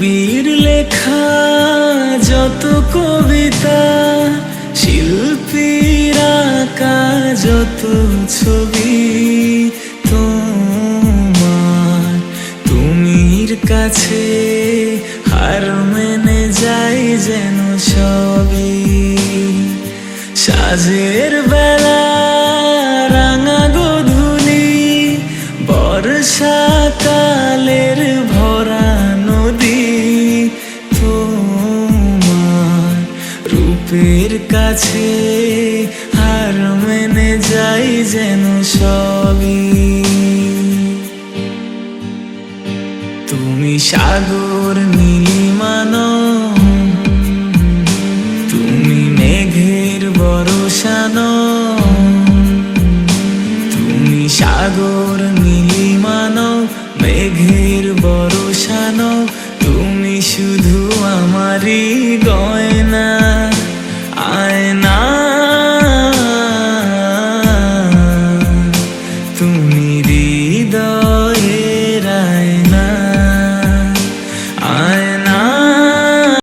বীর লেখা যত কবিতা, শিল্পীর আঁকা যত ছবি, তোমার তুমির কাছে হার মেনে যাই যেন সবই। সাজের বেলা রাঙা গোধূলি, বর্ষাকালের ভরা নদী, তোমার রূপের কাছে হার মেনে যাই যেন সবই। তুমি সাগর নীলিমানো, তুমি মেঘের বরসানো, তুমি সাগর